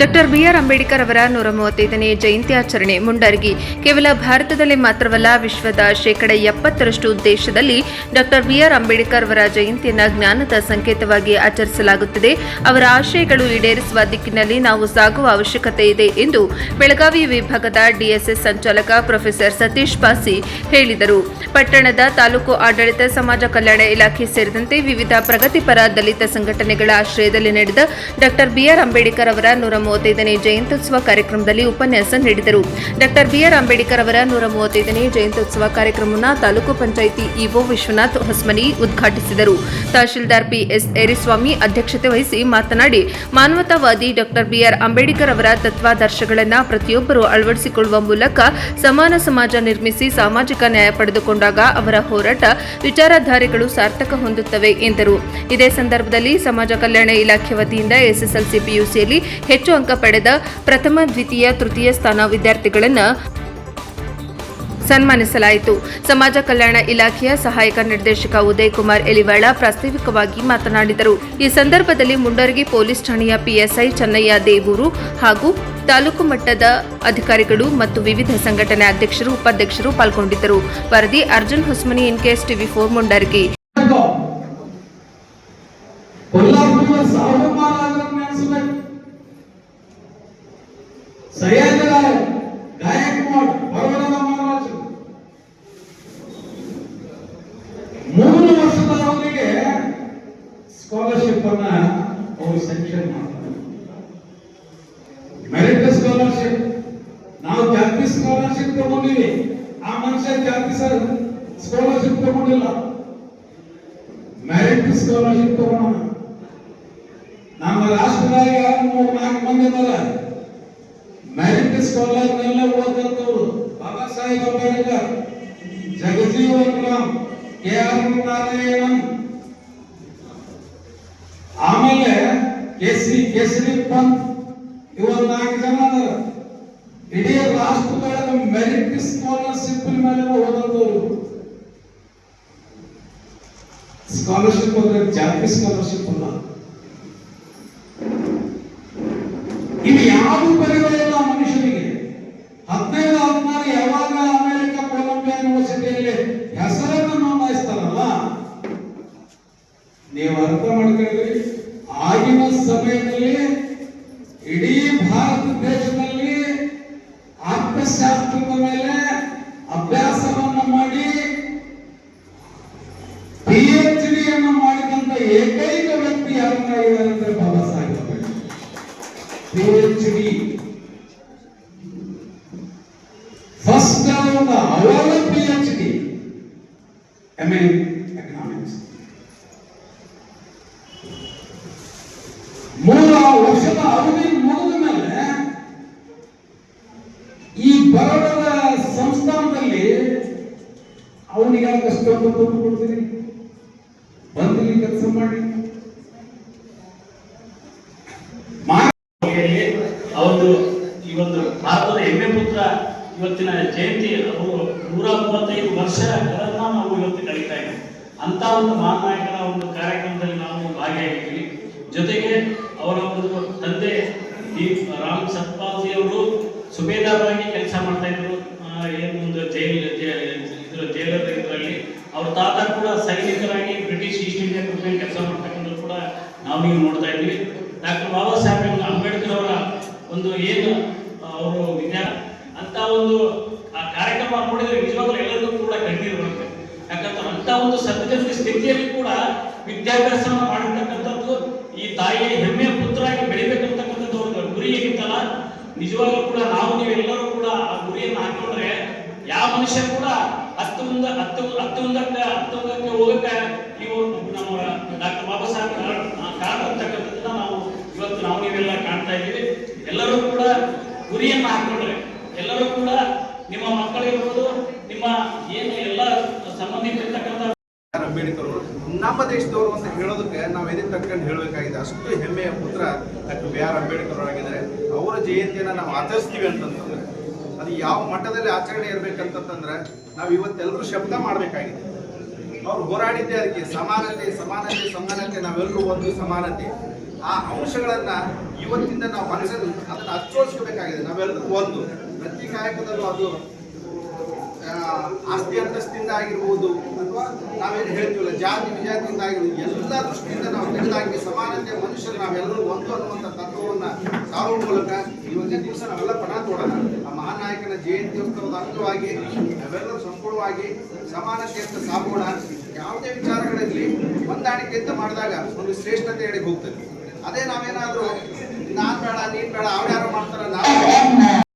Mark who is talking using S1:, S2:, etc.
S1: Doctor B R Ambedkar ಅವರ 135ನೇ ಜಯಂತಿ ಆಚರಣೆ ಮುಂಡರಗಿ. ಕೇವಲ ಭಾರತದಲ್ಲಿ ಮಾತ್ರವಲ್ಲ, ವಿಶ್ವದ 70% ದೇಶದಲ್ಲಿ ಡಾಕ್ಟರ್ ಬಿಆರ್ ಅಂಬೇಡ್ಕರ್ ಅವರ ಜಯಂತಿಯನ್ನು ಜ್ಞಾನದ ಸಂಕೇತವಾಗಿ ಆಚರಿಸಲಾಗುತ್ತಿದೆ. ಅವರ ಆಶಯಗಳು ಈಡೇರಿಸುವ ದಿಕ್ಕಿನಲ್ಲಿ ನಾವು ಸಾಗುವ ಅವಶ್ಯಕತೆ ಇದೆ ಎಂದು ಬೆಳಗಾವಿ ವಿಭಾಗದ ಡಿಎಸ್ಎಸ್ ಸಂಚಾಲಕ ಪ್ರೊಫೆಸರ್ ಸತೀಶ್ ಪಾಸಿ ಹೇಳಿದರು. ಪಟ್ಟಣದ ತಾಲೂಕು ಆಡಳಿತ, ಸಮಾಜ ಕಲ್ಯಾಣ ಇಲಾಖೆ ಸೇರಿದಂತೆ ವಿವಿಧ ಪ್ರಗತಿಪರ ದಲಿತ ಸಂಘಟನೆಗಳ ಆಶ್ರಯದಲ್ಲಿ ನಡೆದ ಡಾಕ್ಟರ್ ಬಿಆರ್ ಅಂಬೇಡ್ಕರ್ ಅವರ 135ನೇ ಜಯಂತ್ಯುತ್ಸವ ಕಾರ್ಯಕ್ರಮದಲ್ಲಿ ಉಪನ್ಯಾಸ ನೀಡಿದರು. ಡಾಕ್ಟರ್ ಬಿಆರ್ ಅಂಬೇಡ್ಕರ್ ಅವರ 135ನೇ ಜಯಂತ್ಯುತ್ಸವ ಕಾರ್ಯಕ್ರಮವನ್ನು ತಾಲೂಕು ಪಂಚಾಯಿತಿ ಇಒ ವಿಶ್ವನಾಥ್ ಹೊಸ್ಮನಿ ಉದ್ಘಾಟಿಸಿದರು. ತಹಶೀಲ್ದಾರ್ ಪಿಎಸ್ ಏರಿಸ್ವಾಮಿ ಅಧ್ಯಕ್ಷತೆ ವಹಿಸಿ ಮಾತನಾಡಿ, ಮಾನವತಾವಾದಿ ಡಾಕ್ಟರ್ ಬಿಆರ್ ಅಂಬೇಡ್ಕರ್ ಅವರ ತತ್ವಾದರ್ಶಗಳನ್ನು ಪ್ರತಿಯೊಬ್ಬರು ಅಳವಡಿಸಿಕೊಳ್ಳುವ ಮೂಲಕ ಸಮಾನ ಸಮಾಜ ನಿರ್ಮಿಸಿ ಸಾಮಾಜಿಕ ನ್ಯಾಯ ಪಡೆದುಕೊಂಡಾಗ ಅವರ ಹೋರಾಟ ವಿಚಾರಧಾರೆಗಳು ಸಾರ್ಥಕ ಹೊಂದುತ್ತವೆ ಎಂದರು. ಇದೇ ಸಂದರ್ಭದಲ್ಲಿ ಸಮಾಜ ಕಲ್ಯಾಣ ಇಲಾಖೆ ವತಿಯಿಂದ ಎಸ್ಎಸ್ಎಲ್ಸಿ ಪಿಯುಸಿಯಲ್ಲಿ ಹೆಚ್ಚು ಅಂಕ ಪಡೆದ ಪ್ರಥಮ, ದ್ವಿತೀಯ, ತೃತೀಯ ಸ್ಥಾನ ವಿದ್ಯಾರ್ಥಿಗಳನ್ನು ಸನ್ಮಾನಿಸಲಾಯಿತು. ಸಮಾಜ ಕಲ್ಯಾಣ ಇಲಾಖೆಯ ಸಹಾಯಕ ನಿರ್ದೇಶಕ ಉದಯ್ ಕುಮಾರ್ ಎಲಿವಾಳ ಪ್ರಾಸ್ತಾವಿಕವಾಗಿ ಮಾತನಾಡಿದರು. ಈ ಸಂದರ್ಭದಲ್ಲಿ ಮುಂಡರಗಿ ಪೊಲೀಸ್ ಠಾಣೆಯ ಪಿಎಸ್ಐ ಚೆನ್ನಯ್ಯ ದೇವೂರು ಹಾಗೂ ತಾಲೂಕು ಮಟ್ಟದ ಅಧಿಕಾರಿಗಳು ಮತ್ತು ವಿವಿಧ ಸಂಘಟನೆ ಅಧ್ಯಕ್ಷರು, ಉಪಾಧ್ಯಕ್ಷರು ಪಾಲ್ಗೊಂಡಿದ್ದರು. ವರದಿ ಅರ್ಜುನ್ ಹೊಸ್ಮನಿ, ಎನ್ಕೆಎಸ್ ಟಿವಿ4 ಮುಂಡರಗಿ.
S2: ಮೂರು ವರ್ಷದ ಅವಧಿಗೆ ಸ್ಕಾಲರ್ಶಿಪ್ ಅನ್ನ ಅವರು ಸ್ಯಾಂಕ್ಷನ್ ಮಾಡ್ತಾರೆ. Merit scholarship. ನಾವು ಜಾತಿ ಸ್ಕಾಲರ್ಶಿಪ್ ತಗೊಂಡಿವಿ, ಆ ಮನುಷ್ಯ ಜಾತಿ ಸ್ಕಾಲರ್ಶಿಪ್ ತಗೊಂಡಿಲ್ಲ. ಮೆರಿಟ್ ಸ್ಕಾಲರ್ಶಿಪ್ ತಗೋಣ. ನಮ್ಮ ರಾಷ್ಟ್ರದಾಗ 3-4 ಮಂದಿ ಇದ್ದಾರೆ ಮೆರಿಟ್ ಸ್ಕಾಲರ್ನೆಲ್ಲ ಓದಂತವ್ರು. ಬಾಬಾ ಸಾಹೇಬ್ ಅಂಬೇಡ್ಕರ್, ಜಗಜೀವನ್ ರಾಮ್, ಕೆಆರ್ ನಾರಾಯಣನ್, ಆಮೇಲೆ ಕೇಸರಿ ಪಂತ್, ಇವರು 4 ಜನ ಅದಾರ. ಇಡೀ ರಾಷ್ಟ್ರದೊಳಗೆ ಮೆರಿಟ್ ಸ್ಕಾಲರ್ಶಿಪ್ ಮೇಲೆ ಓದಂತವ್ರು. ಸ್ಕಾಲರ್ಶಿಪ್ ಅಂದ್ರೆ ಜಾತಿ ಸ್ಕಾಲರ್ಶಿಪ್ ಅಲ್ಲ. ಇದು ಯಾವ ಬರೆಯೋಲ್ಲ ಮನುಷ್ಯನಿಗೆ. 15-16 ಯಾವಾಗ ಅಮೆರಿಕ ಕೊಲಂಬಿಯಾ ಯೂನಿವರ್ಸಿಟಿಯಲ್ಲಿ ಹೆಸರನ್ನು ನೋಂದಾಯಿಸ್ತಾರಲ್ಲ, ನೀವು ಅರ್ಥ ಮಾಡ್ಕೊಳ್ಳಿ. ಆಗಿನ ಸಮಯದಲ್ಲಿ ಇಡೀ ಭಾರತ ದೇಶದಲ್ಲಿ ಅರ್ಥಶಾಸ್ತ್ರದ ಮೇಲೆ ಅಭ್ಯಾಸವನ್ನು ಮಾಡಿ PhD ಅನ್ನು ಮಾಡಿದಂತ ಏಕೈಕ ವ್ಯಕ್ತಿ ಯಾರಾಗಿದ್ದಾರೆ ಅಂದ್ರೆ ಬಾಬಾ ಸಾಹೇಬ್ ಅಂಬೇಡ್ಕರ್. PhD ಫಸ್ಟ್ ಅವರ PhD MA ಎಕನಾಮಿಕ್ಸ್. 3 ವರ್ಷದ ಅವಧಿ ಮುಗಿದ ಮೇಲೆ ಈ ಬರೋಡದ ಸಂಸ್ಥಾನದಲ್ಲಿ ಅವನಿಗೆ ಕಷ್ಟವನ್ನು ದುಡ್ಡು ಕೊಡ್ತೀನಿ, ಬಂದಿಲ್ಲಿ ಕೆಲಸ ಮಾಡಿ.
S3: ಅವರು ಈ ಒಂದು ಭಾರತದ ಹೆಮ್ಮೆ ಪುತ್ರ ಇವತ್ತಿನ ಜಯಂತಿ, ಅವರು 135 ವರ್ಷಗಳನ್ನ ನಾವು ಇವತ್ತು ಕಳೀತಾ ಇದ್ದೀವಿ. ಅಂತ ಒಂದು ಮಹಾನಾಯಕನ ಒಂದು ಕಾರ್ಯಕ್ರಮದಲ್ಲಿ ನಾವು ಭಾಗಿಯಾಗಿದ್ದೀವಿ. ಜೊತೆಗೆ ಅವರ ಒಂದು ತಂದೆ ರಾಮ್ ಸತ್ಪಾಲ್ಜಿ ಅವರು ಸುಬೇದಾರರಾಗಿ ಕೆಲಸ ಮಾಡ್ತಾ ಇದ್ರು. ಏನು ಒಂದು ಜೈಲರ್ ಇದರಲ್ಲಿ ಅವ್ರ ತಾತ ಕೂಡ ಸೈನಿಕರಾಗಿ ಬ್ರಿಟಿಷ್ ಈಸ್ಟ್ ಇಂಡಿಯಾ ಕಂಪನಿ ಕೆಲಸ ಮಾಡ್ತಕ್ಕಂಥ ಕೂಡ ನಾವು ನೀವು ನೋಡ್ತಾ ಇದ್ವಿ. ಡಾಕ್ಟರ್ ಬಾಬಾ ಸಾಹೇಬ್ ಅಂಬೇಡ್ಕರ್ ಅವರ ಒಂದು ಏನು ಅವರು ಅಂತ ಒಂದು ಆ ಕಾರ್ಯಕ್ರಮ ನೋಡಿದ್ರೆ ನಿಜವಾಗ್ಲೂ ಎಲ್ಲರಿಗೂ ಕೂಡ ಕಣ್ಣೀರು ಬರುತ್ತೆ. ಯಾಕಂದ್ರೆ ಅಂತ ಒಂದು ಸದ್ಯದ ಸ್ಥಿತಿಯಲ್ಲಿ ಕೂಡ ವಿದ್ಯಾಭ್ಯಾಸವನ್ನು ಮಾಡಿರ್ತಕ್ಕಂಥದ್ದು, ಈ ತಾಯಿಯ ಹೆಮ್ಮೆಯ ಪುತ್ರರಾಗಿ ಬೆಳಿಬೇಕಂತಕ್ಕಂಥದ್ದು ಒಂದು ಗುರಿ ಏನಿತ್ತಲ್ಲ, ನಿಜವಾಗ್ಲೂ ಕೂಡ ನಾವು ನೀವೆಲ್ಲರೂ ಕೂಡ ಆ ಗುರಿಯನ್ನು ಹಾಕೊಂಡ್ರೆ ಯಾವ ಮನುಷ್ಯ ಕೂಡ ಹತ್ತುಂದಕ್ಕೆ ಹೋಗಕ್ಕೆ ಇವು ನಮ್ಮ ಡಾಕ್ಟರ್ ಬಾಬಾ ಸಾಹೇಬ್ ಕಾಣ್ತಕ್ಕಂಥದ್ದನ್ನ ನಾವು ಇವತ್ತು ನಾವು ನೀವೆಲ್ಲ ಕಾಣ್ತಾ ಇದ್ದೀವಿ. ಎಲ್ಲರೂ ಕೂಡ ಗುರಿಯನ್ನು ಹಾಕೊಂಡ್ರೆ, ಎಲ್ಲರೂ ಕೂಡ ನಿಮ್ಮ ಮಕ್ಕಳಿರ್ಬೋದು, ನಿಮ್ಮ ಏನು ಎಲ್ಲ ಸಂಬಂಧಿಸಿರ್ತಕ್ಕಂಥ
S4: ಅಂಬೇಡ್ಕರ್ ನಮ್ಮ ದೇಶದವರು ಅಂತ ಹೇಳೋದಕ್ಕೆ ನಾವು ಎದಕ್ಕೆ ತಕ್ಕಂಡು ಹೇಳಬೇಕಾಗಿದೆ. ಅಷ್ಟು ಹೆಮ್ಮೆಯ ಪುತ್ರ ಡಾಕ್ಟರ್ ಬಿ ಆರ್ ಅಂಬೇಡ್ಕರ್ ಆಗಿದ್ದಾರೆ. ಅವರ ಜಯಂತಿಯನ್ನು ನಾವು ಆಚರಿಸ್ತೀವಿ ಅಂತಂತಂದ್ರೆ ಅದು ಯಾವ ಮಟ್ಟದಲ್ಲಿ ಆಚರಣೆ ಇರಬೇಕಂತಂದ್ರೆ ನಾವು ಇವತ್ತೆಲ್ಲರೂ ಶಬ್ದ ಮಾಡಬೇಕಾಗಿದೆ. ಅವ್ರು ಹೋರಾಡಿದ್ದೆ ಅದಕ್ಕೆ ಸಮಾನತೆ, ನಾವೆಲ್ಲರೂ ಒಂದು ಸಮಾನತೆ. ಆ ಅಂಶಗಳನ್ನ ಇವತ್ತಿಂದ ನಾವು ಮನಸ್ಸಲ್ಲಿ ಅದನ್ನು ಅಚ್ಚೋಡಿಸ್ಕೋಬೇಕಾಗಿದೆ. ನಾವೆಲ್ಲರೂ ಒಂದು ಪ್ರತಿ ಕಾಯಕದಲ್ಲೂ ಅದು ಆಸ್ತಿ ಅಂತಸ್ತಿಂದ ಆಗಿರ್ಬೋದು ಅಥವಾ ನಾವೇನು ಹೇಳ್ತೀವಲ್ಲ ಜಾತಿ ವಿಜಾತಿಯಿಂದ ಆಗಿರ್ಬೋದು, ಎಲ್ಲ ದೃಷ್ಟಿಯಿಂದ ನಾವು ತೆಗೆದಾಕಿ ಸಮಾನತೆ ಮನುಷ್ಯರು ನಾವೆಲ್ಲರೂ ಒಂದು ಅನ್ನುವಂಥ ತತ್ವವನ್ನು ಸಾರುವ ಮೂಲಕ ಇವತ್ತಿನ ದಿವಸ ನಾವೆಲ್ಲ ಪಣ ತೋಡೋಣ. ಆ ಮಹಾನಾಯಕನ ಜಯಂತ್ಯೋತ್ಸವದ ಅಂಗವಾಗಿ ನಾವೆಲ್ಲರೂ ಸಂಪೂರ್ಣವಾಗಿ ಸಮಾನತೆಯಿಂದ ಸಾಗೋಣ. ಯಾವುದೇ ವಿಚಾರಗಳಲ್ಲಿ ಹೊಂದಾಣಿಕೆಯಿಂದ ಮಾಡಿದಾಗ ಒಂದು ಶ್ರೇಷ್ಠತೆ ಎಡೆಗೆ ಹೋಗ್ತದೆ. ಅದೇ ನಾವೇನಾದರೂ ನಾನು ಬೇಡ ನೀನು ಬೇಡ ಅವ್ರು ಯಾರೋ ಮಾಡ್ತಾರೆ ನಾವು